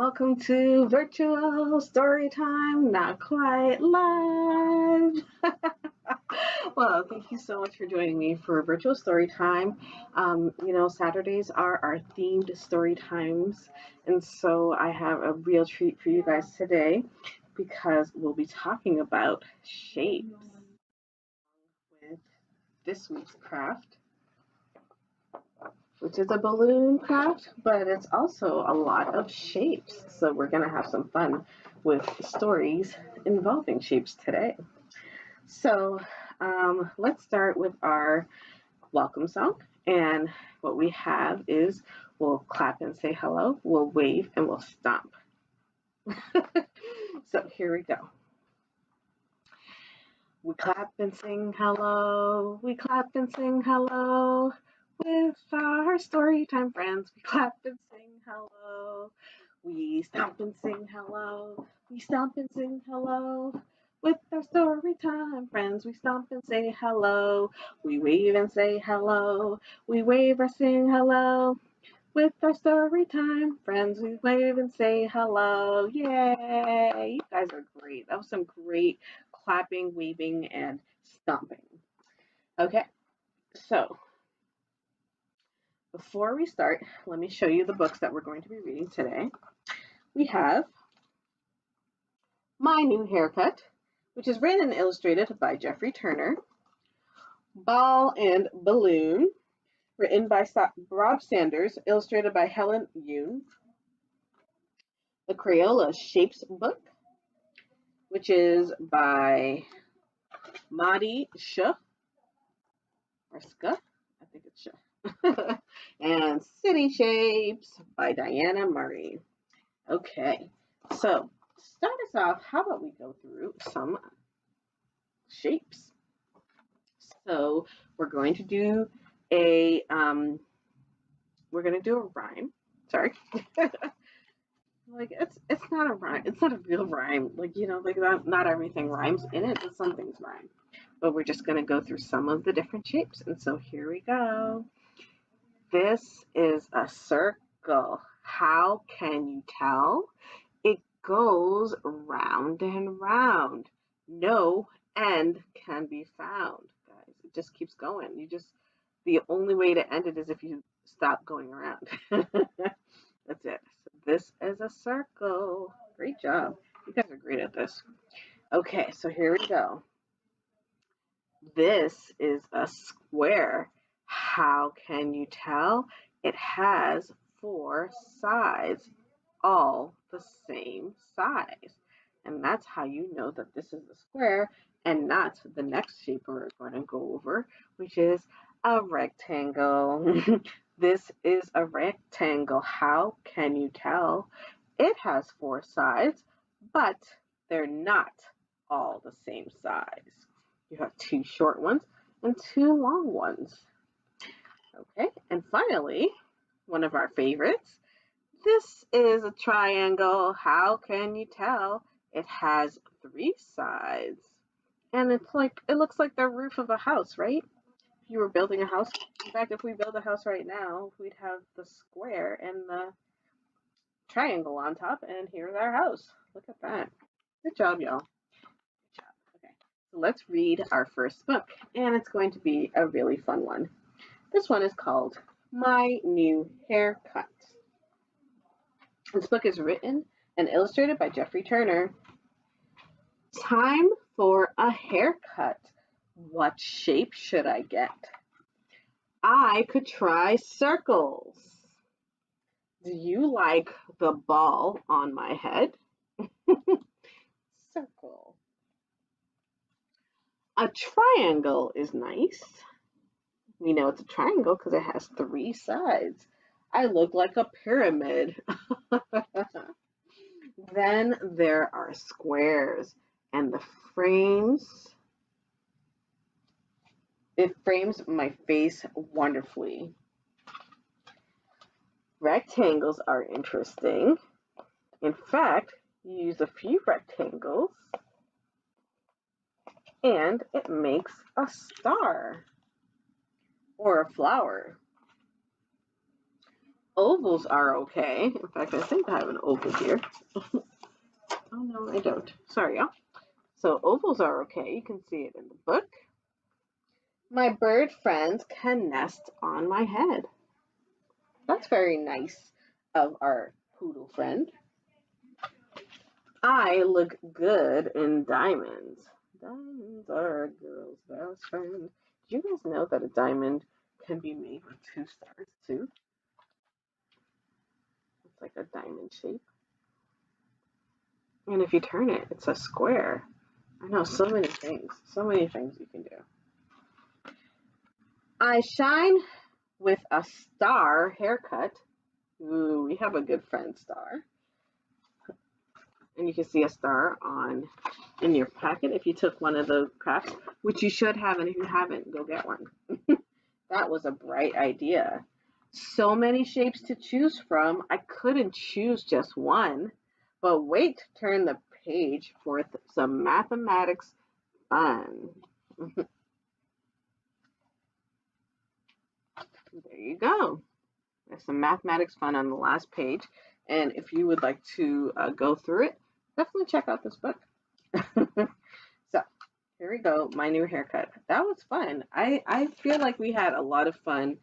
welcome to virtual story time, not quite live. Well, thank you so much for joining me for virtual story time. Saturdays are our themed story times, and so I have a real treat for you guys today because we'll be talking about shapes with this week's craft, which is a balloon craft, but it's also a lot of shapes. So we're going to have some fun with stories involving shapes today. So let's start with our welcome song. And what we have is we'll clap and say hello, we'll wave, and we'll stomp. So here we go. We clap and sing hello, we clap and sing hello. With our story time friends, we clap and sing hello. We stomp and sing hello, we stomp and sing hello. With our story time friends, we stomp and say hello. We wave and say hello, we wave or sing hello. With our story time friends, we wave and say hello. Yay! You guys are great. That was some great clapping, waving, and stomping. Okay, so before we start, let me show you the books that we're going to be reading today. We have My New Haircut, which is written and illustrated by Jeffrey Turner. Ball and Balloon, written by Rob Sanders, illustrated by Helen Yoon. The Crayola Shapes book, which is by Madi Shah, or Ska, I think it's Shah. And City Shapes by Diana Murray. Okay, so to start us off, how about we go through some shapes? So we're going to do a rhyme. Sorry. Like it's not a rhyme. It's not a real rhyme. Like not everything rhymes in it, but some things rhyme. But we're just gonna go through some of the different shapes. And so here we go. This is a circle. How can you tell? It goes round and round. No end can be found, guys. It just keeps going. The only way to end it is if you stop going around. That's it. So this is a circle. Great job. You guys are great at this. Okay, so here we go. This is a square. How can you tell? It has 4 sides, all the same size. And that's how you know that this is a square and not the next shape we're going to go over, which is a rectangle. This is a rectangle. How can you tell? It has 4 sides, but they're not all the same size. You have 2 short ones and 2 long ones. Okay, and finally, one of our favorites. This is a triangle. How can you tell? It has 3 sides. And it looks like the roof of a house, right? If you were building a house, in fact, if we build a house right now, we'd have the square and the triangle on top, and here's our house. Look at that. Good job, y'all. Good job. Okay, so let's read our first book, and it's going to be a really fun one. This one is called My New Haircut. This book is written and illustrated by Jeffrey Turner. Time for a haircut. What shape should I get? I could try circles. Do you like the ball on my head? Circle. A triangle is nice. We know it's a triangle because it has 3 sides. I look like a pyramid. Then there are squares, and the it frames my face wonderfully. Rectangles are interesting. In fact, you use a few rectangles, and it makes a star or a flower. Ovals are okay. In fact, I think I have an oval here. Oh no, I don't. Sorry, y'all. So ovals are okay. You can see it in the book. My bird friends can nest on my head. That's very nice of our poodle friend. I look good in diamonds. Diamonds are a girl's best friend. Did you guys know that a diamond can be made with 2 stars too? It's like a diamond shape. And if you turn it, it's a square. I know so many things. So many things you can do. I shine with a star haircut. Ooh, we have a good friend, Star. And you can see a star on in your packet if you took one of the crafts, which you should have, and if you haven't, go get one. That was a bright idea. So many shapes to choose from, I couldn't choose just one. But wait, turn the page for some mathematics fun. There you go. There's some mathematics fun on the last page. And if you would like to go through it, definitely check out this book. So here we go, my new haircut. That was fun. I feel like we had a lot of fun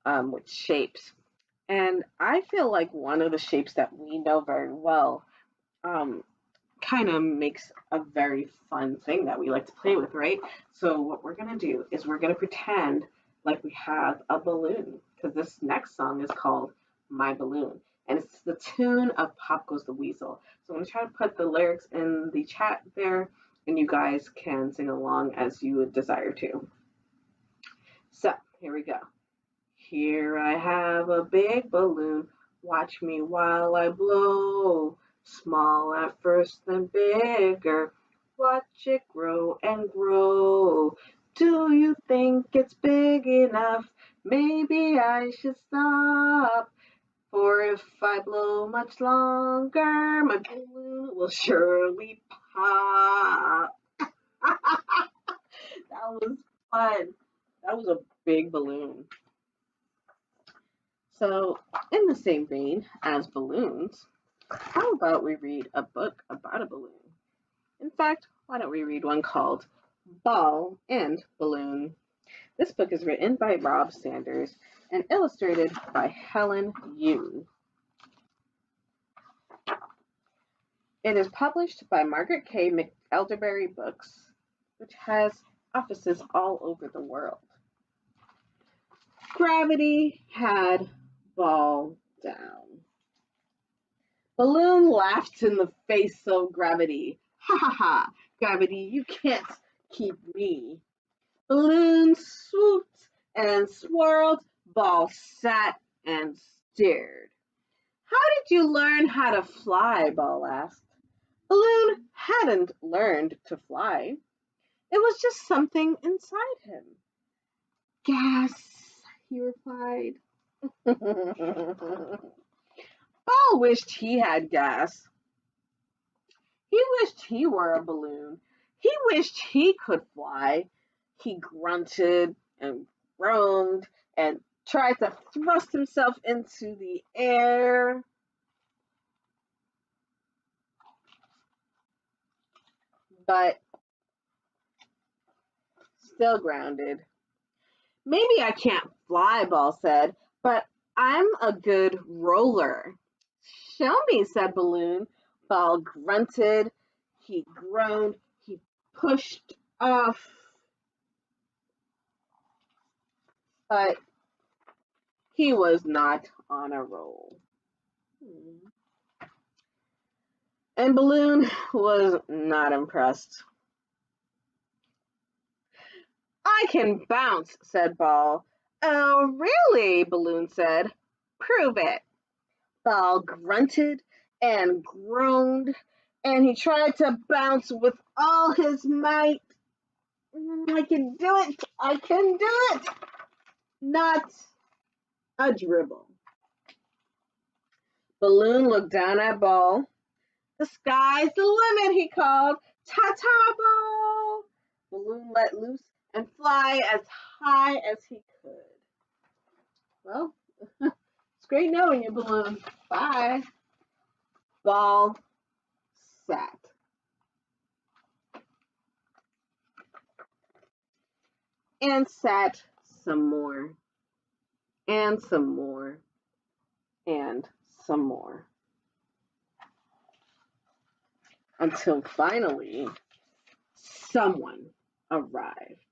with shapes. And I feel like one of the shapes that we know very well um, kind of makes a very fun thing that we like to play with, right? So what we're going to do is we're going to pretend like we have a balloon, because this next song is called My Balloon. And it's the tune of Pop Goes the Weasel. So I'm going to try to put the lyrics in the chat there, and you guys can sing along as you would desire to. So here we go. Here I have a big balloon. Watch me while I blow. Small at first, then bigger. Watch it grow and grow. Do you think it's big enough? Maybe I should stop. For if I blow much longer, my balloon will surely pop. That was fun. That was a big balloon. So, in the same vein as balloons, how about we read a book about a balloon? In fact, why don't we read one called Ball and Balloon? This book is written by Rob Sanders and illustrated by Helen Yoon. It is published by Margaret K. McElderberry Books, which has offices all over the world. Gravity had Ball down. Balloon laughed in the face of Gravity. Ha ha ha! Gravity, you can't keep me. Balloon swooped and swirled. Ball sat and stared. How did you learn how to fly? Ball asked. Balloon hadn't learned to fly. It was just something inside him. Gas, he replied. Ball wished he had gas. He wished he were a balloon. He wished he could fly. He grunted and groaned and tried to thrust himself into the air. But still grounded. Maybe I can't fly, Ball said, but I'm a good roller. Show me, said Balloon. Ball grunted. He groaned. He pushed off. But he was not on a roll. And Balloon was not impressed. I can bounce, said Ball. Oh, really? Balloon said. Prove it. Ball grunted and groaned, and he tried to bounce with all his might. I can do it! I can do it! Not a dribble. Balloon looked down at Ball. The sky's the limit, he called. Ta-ta, Ball! Balloon let loose and fly as high as he could. Well, it's great knowing you, Balloon. Bye. Ball sat. And sat some more. And some more. And some more. Until finally, someone arrived.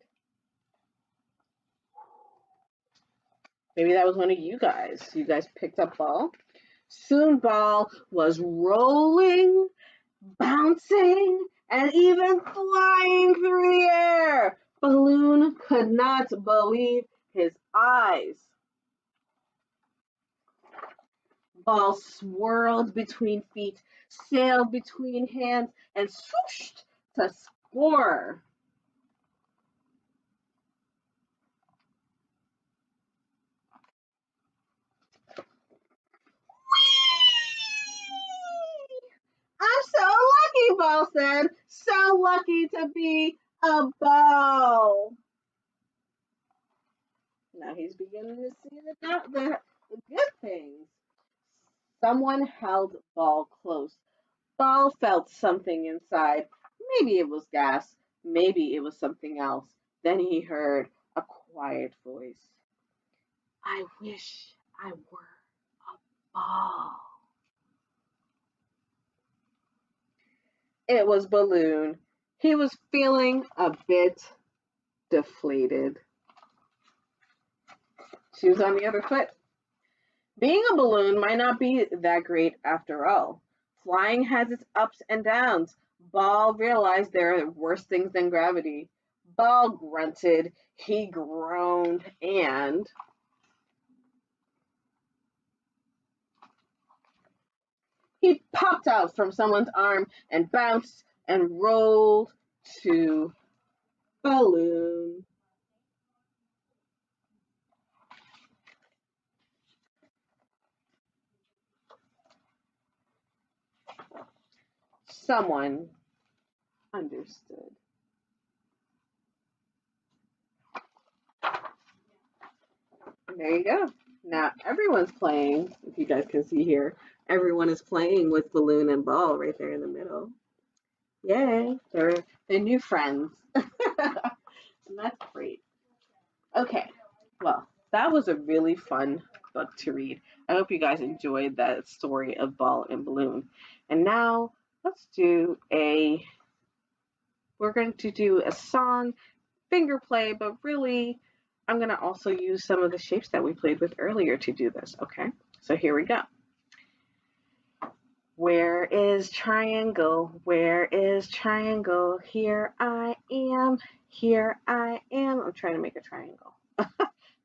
Maybe that was one of you guys. You guys picked up Ball. Soon Ball was rolling, bouncing, and even flying through the air. Balloon could not believe his eyes. Ball swirled between feet, sailed between hands, and swooshed to score. I'm so lucky, Ball said. So lucky to be a ball. Now he's beginning to see the good things. Someone held Ball close. Ball felt something inside. Maybe it was gas. Maybe it was something else. Then he heard a quiet voice. I wish I were a ball. It was Balloon. He was feeling a bit deflated. Shoes on the other foot. Being a balloon might not be that great after all. Flying has its ups and downs. Ball realized there are worse things than gravity. Ball grunted, he groaned, and he popped out from someone's arm and bounced and rolled to Balloon. Someone understood. And there you go. Now everyone's playing, if you guys can see here, everyone is playing with Balloon and Ball right there in the middle. Yay, they're new friends. And that's great. Okay, well, that was a really fun book to read. I hope you guys enjoyed that story of Ball and Balloon. And now we're going to do a song, finger play, but really I'm going to also use some of the shapes that we played with earlier to do this, okay? So here we go. Where is triangle? Where is triangle? Here I am. Here I am. I'm trying to make a triangle.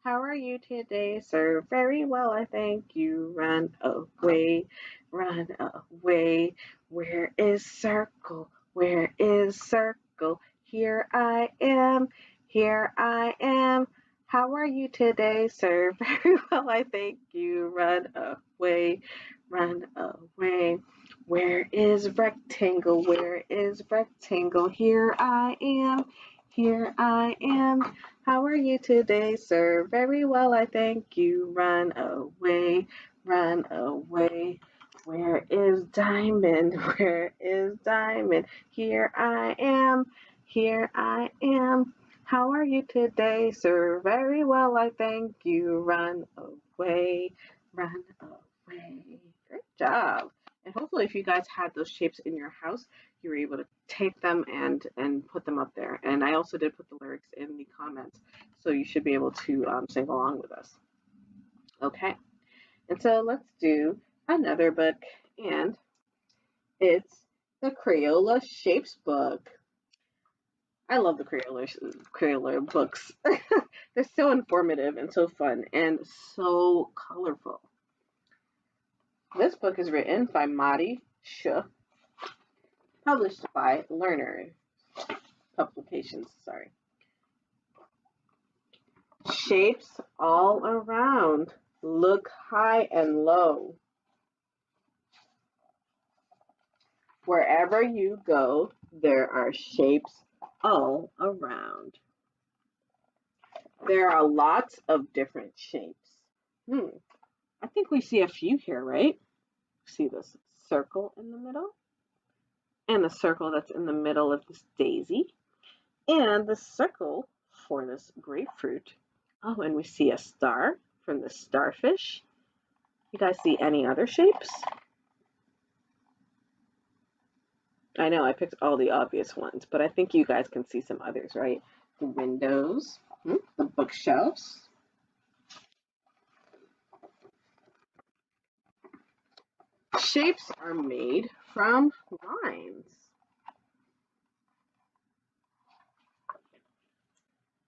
How are you today, sir? Very well, I thank you. Run away, run away. Where is circle? Where is circle? Here I am. Here I am. How are you today, sir? Very well, I thank you. Run away, run away. Where is rectangle? Where is rectangle? Here I am. Here I am. How are you today, sir? Very well, I thank you. Run away, run away. Where is diamond? Where is diamond? Here I am. Here I am. How are you today, sir? Very well, I thank you. Run away, run away. Great job. And hopefully if you guys had those shapes in your house, you were able to take them and put them up there. And I also did put the lyrics in the comments, so you should be able to sing along with us. Okay, and so let's do another book, and it's the Crayola Shapes book. I love the Crayola books. They're so informative and so fun and so colorful. This book is written by Madi Shuh, published by Learner Publications. Sorry. Shapes all around. Look high and low. Wherever you go, there are shapes all around. There are lots of different shapes. I think we see a few here, right? See this circle in the middle, and the circle that's in the middle of this daisy, and the circle for this grapefruit. Oh, and we see a star from the starfish. You guys see any other shapes? I know I picked all the obvious ones, but I think you guys can see some others, right? The windows, the bookshelves. Shapes are made from lines.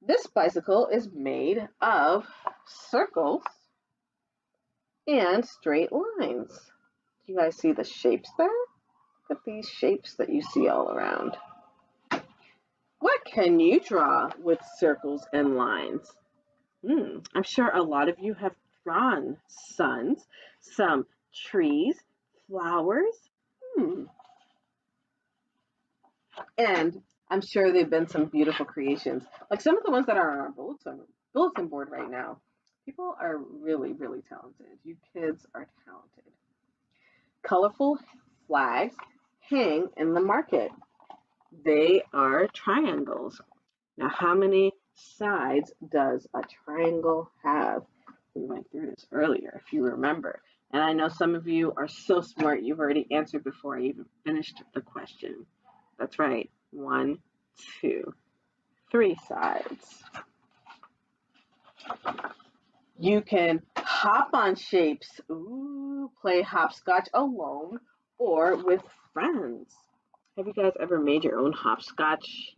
This bicycle is made of circles and straight lines. Do you guys see the shapes there? Look at these shapes that you see all around. What can you draw with circles and lines? I'm sure a lot of you have drawn suns, some trees, flowers. And I'm sure they've been some beautiful creations. Like some of the ones that are on our bulletin board right now. People are really, really talented. You kids are talented. Colorful flags hang in the market. They are triangles. Now, how many sides does a triangle have? We went through this earlier, if you remember. And I know some of you are so smart, you've already answered before I even finished the question. That's right. 1, 2, 3 sides. You can hop on shapes. Play hopscotch alone or with friends. Have you guys ever made your own hopscotch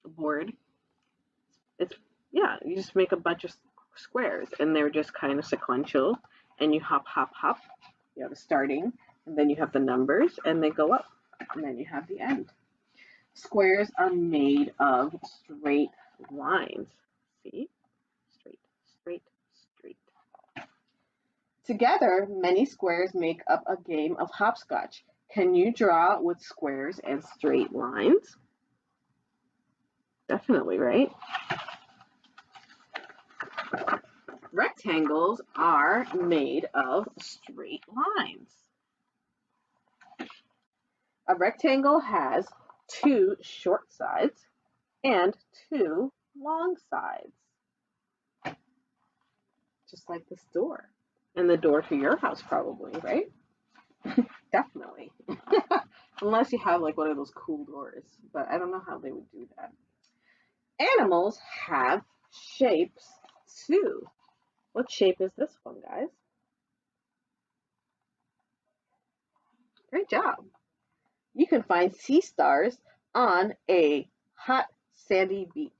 board? You just make a bunch of squares and they're just kind of sequential, and you hop, hop, hop. You have a starting, and then you have the numbers, and they go up, and then you have the end. Squares are made of straight lines. See? Straight, straight, straight. Together, many squares make up a game of hopscotch. Can you draw with squares and straight lines? Definitely, right? Rectangles are made of straight lines. A rectangle has 2 short sides and 2 long sides. Just like this door. And the door to your house probably, right? Definitely. Unless you have like one of those cool doors. But I don't know how they would do that. Animals have shapes too. What shape is this one, guys? Great job. You can find sea stars on a hot sandy beach.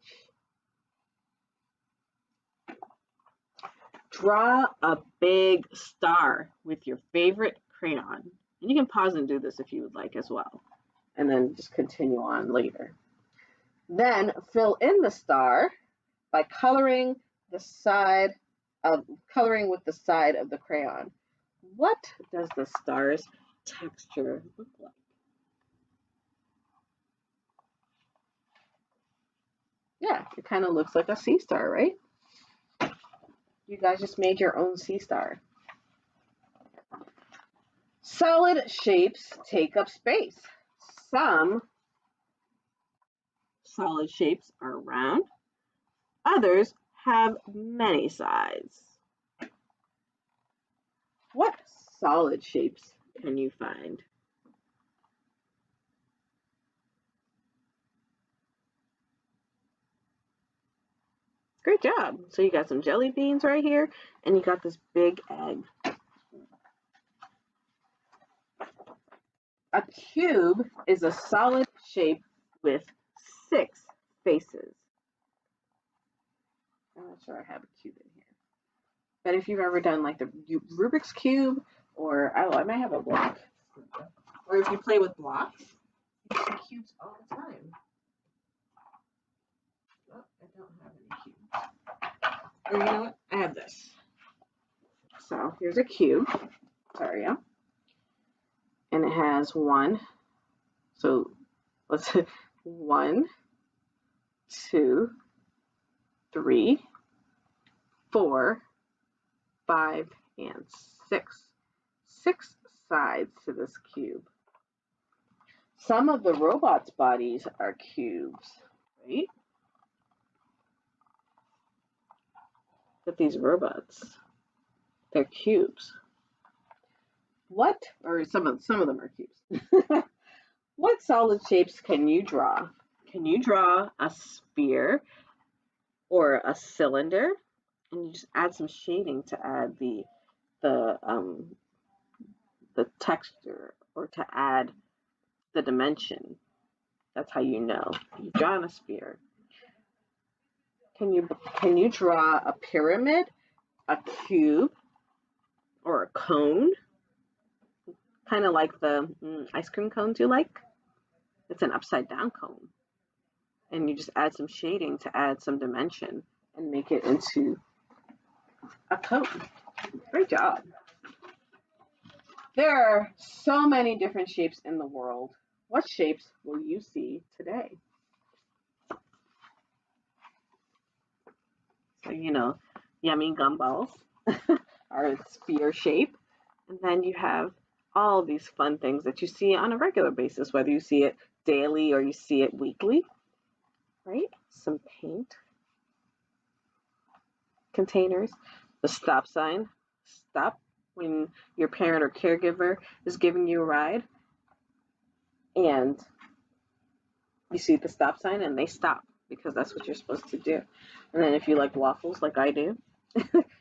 Draw a big star with your favorite crayon. And you can pause and do this if you would like as well. And then just continue on later. Then fill in the star by coloring with the side of the crayon. What does the star's texture look like? Yeah, it kind of looks like a sea star, right? You guys just made your own sea star. Solid shapes take up space. Some solid shapes are round. Others have many sides. What solid shapes can you find? Great job. So you got some jelly beans right here, and you got this big egg. A cube is a solid shape with 6 faces. I'm not sure I have a cube in here. But if you've ever done like the Rubik's Cube, or I might have a block. Or if you play with blocks, you see cubes all the time. Oh, I don't have any cubes. Or you know what? I have this. So here's a cube. Sorry, yeah. And it has 1. So let's 1, 2, 3, 4, 5, and 6. 6 sides to this cube. Some of the robot's bodies are cubes, right? But these robots, they're cubes. What, or some of them are cubes. What solid shapes can you draw? Can you draw a sphere or a cylinder? And you just add some shading to add the texture, or to add the dimension. That's how you know you've drawn a sphere. Can you draw a pyramid, a cube, or a cone? Kind of like the ice cream cones you like. It's an upside down cone. And you just add some shading to add some dimension and make it into a cone. Great job. There are so many different shapes in the world. What shapes will you see today? So, yummy gumballs are a sphere shape. And then you have all these fun things that you see on a regular basis, whether you see it daily or you see it weekly, right? Some paint containers, the stop sign, stop when your parent or caregiver is giving you a ride and you see the stop sign and they stop because that's what you're supposed to do. And then if you like waffles like I do,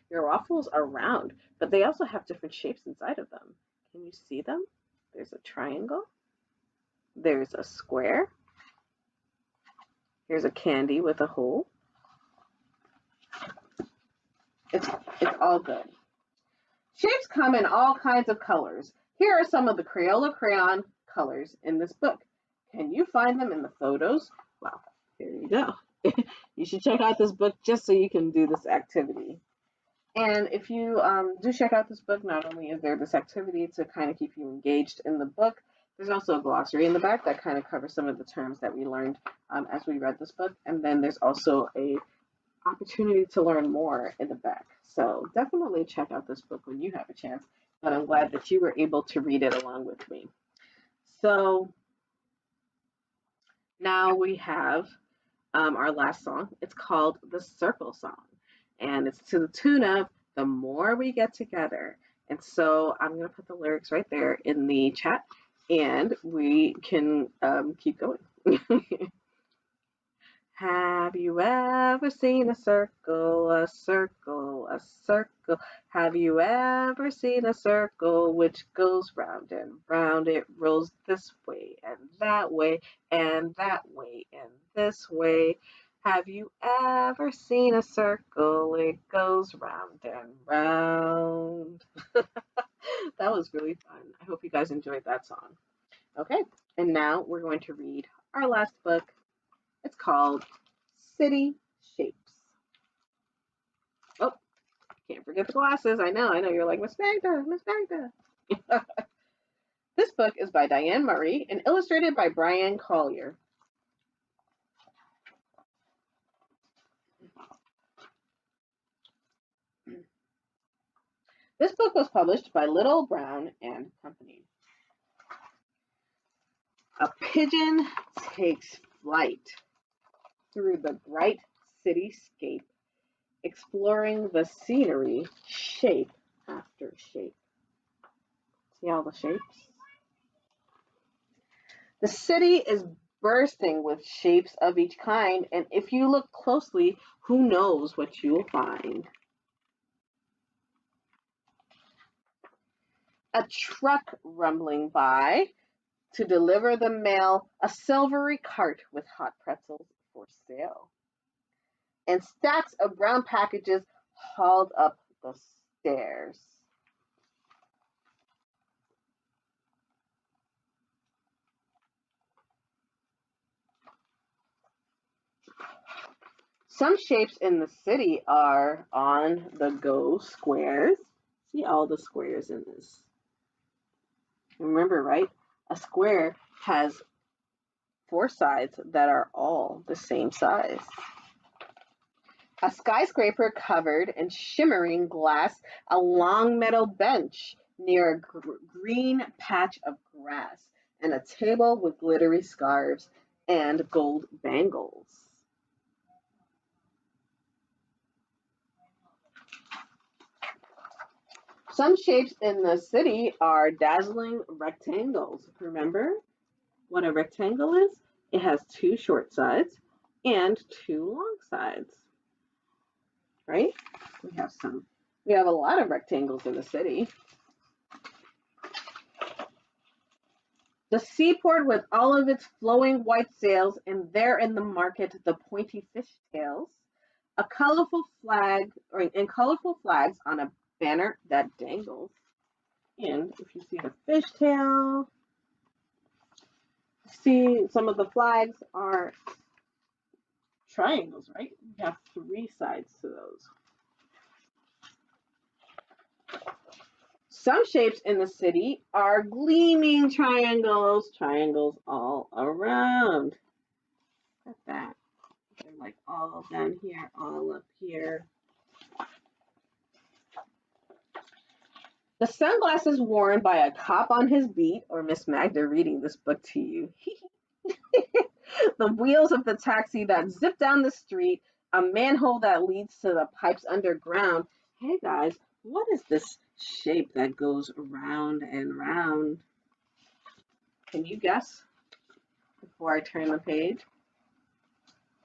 your waffles are round, but they also have different shapes inside of them. Can you see them? There's a triangle. There's a square. Here's a candy with a hole. It's all good. Shapes come in all kinds of colors. Here are some of the Crayola crayon colors in this book. Can you find them in the photos? Well, here you go. You should check out this book just so you can do this activity. And if you do check out this book, not only is there this activity to kind of keep you engaged in the book, there's also a glossary in the back that kind of covers some of the terms that we learned as we read this book. And then there's also a opportunity to learn more in the back. So definitely check out this book when you have a chance. But I'm glad that you were able to read it along with me. So now we have our last song. It's called the Circle Song. And it's to the tune of The More We Get Together. And so I'm going to put the lyrics right there in the chat and we can keep going. Have you ever seen a circle, a circle, a circle? Have you ever seen a circle which goes round and round? It rolls this way and that way and that way and this way. Have you ever seen a circle? It goes round and round. That was really fun. I hope you guys enjoyed that song. Okay, and now we're going to read our last book. It's called City Shapes. Oh, can't forget the glasses. I know. You're like, Miss Magda, Miss Magda. This book is by Diane Murray and illustrated by Brian Collier. This book was published by Little, Brown and Company. A pigeon takes flight through the bright cityscape, exploring the scenery shape after shape. See all the shapes? The city is bursting with shapes of each kind, and if you look closely, who knows what you'll find? A truck rumbling by to deliver the mail, a silvery cart with hot pretzels for sale, and stacks of brown packages hauled up the stairs. Some shapes in the city are on the go squares. See all the squares in this. Remember, right? A square has 4 sides that are all the same size. A skyscraper covered in shimmering glass, a long metal bench near a green patch of grass, and a table with glittery scarves and gold bangles. Some shapes in the city are dazzling rectangles. Remember what a rectangle is? It has two short sides and two long sides, right? We have a lot of rectangles in the city. The seaport with all of its flowing white sails, and there in the market the pointy fish tails, a colorful flag, and colorful flags on a banner that dangles. And if you see the fishtail, see some of the flags are triangles, right? We have three sides to those. Some shapes in the city are gleaming triangles, triangles all around. Look at that. They're like all down here, all up here. The sunglasses worn by a cop on his beat, or Miss Magda reading this book to you. The wheels of the taxi that zip down the street, a manhole that leads to the pipes underground. Hey guys, what is this shape that goes round and round? Can you guess before I turn the page?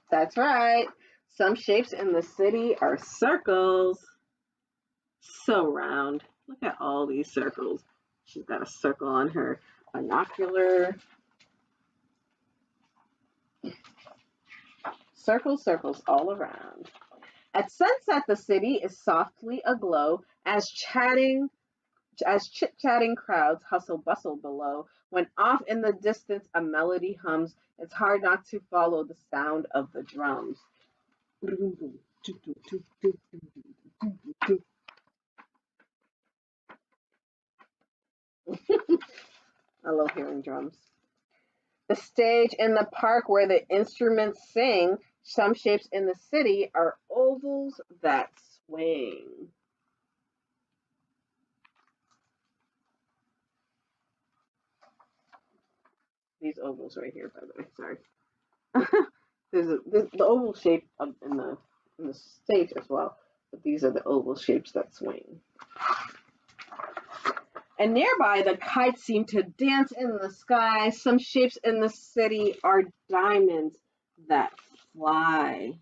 That's right. Some shapes in the city are circles. So round. Look at all these circles. She's got a circle on her binocular. Circles, circles all around. At sunset, the city is softly aglow as chit-chatting crowds hustle bustle below. When off in the distance a melody hums, it's hard not to follow the sound of the drums. I love hearing drums. The stage in the park where the instruments sing. Some shapes in the city are ovals that swing. These ovals right here, by the way. Sorry. there's the oval shape in the stage as well, but these are the oval shapes that swing. And nearby, the kites seem to dance in the sky. Some shapes in the city are diamonds that fly.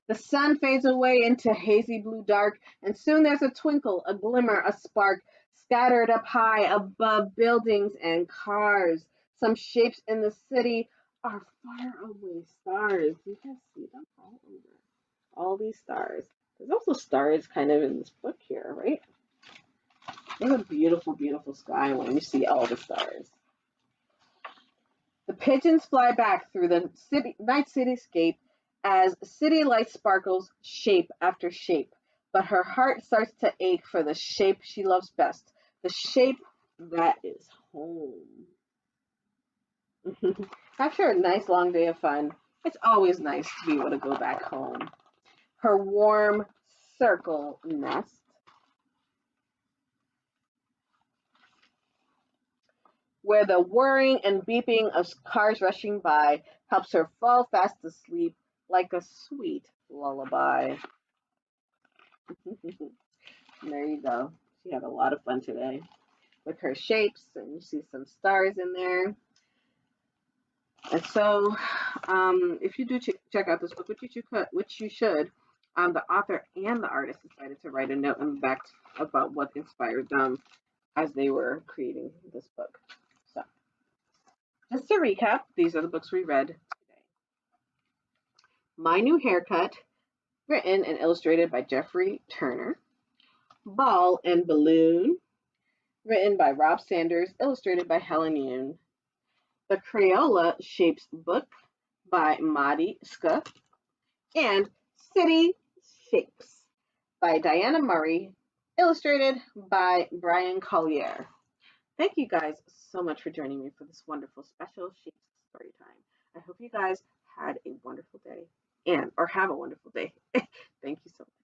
The sun fades away into hazy blue dark, and soon there's a twinkle, a glimmer, a spark, scattered up high above buildings and cars. Some shapes in the city are faraway stars. You can see them all over. All these stars. There's also stars kind of in this book here, right? There's a beautiful, beautiful sky when you see all the stars. The pigeons fly back through the night cityscape as city light sparkles shape after shape. But her heart starts to ache for the shape she loves best, the shape that is home. After a nice long day of fun, it's always nice to be able to go back home. Her warm circle nest. Where the whirring and beeping of cars rushing by helps her fall fast asleep like a sweet lullaby. There you go. She had a lot of fun today with her shapes, and you see some stars in there. And so, if you do check out this book, which you should, the author and the artist decided to write a note in the back about what inspired them as they were creating this book. So, just to recap, these are the books we read today. My New Haircut, written and illustrated by Jeffrey Turner. Ball and Balloon, written by Rob Sanders, illustrated by Helen Yoon. The Crayola Shapes book by Madi Ska. And City Shapes by Diana Murray, illustrated by Brian Collier. Thank you guys so much for joining me for this wonderful special Shapes story time. I hope you guys had a wonderful day or have a wonderful day. Thank you so much.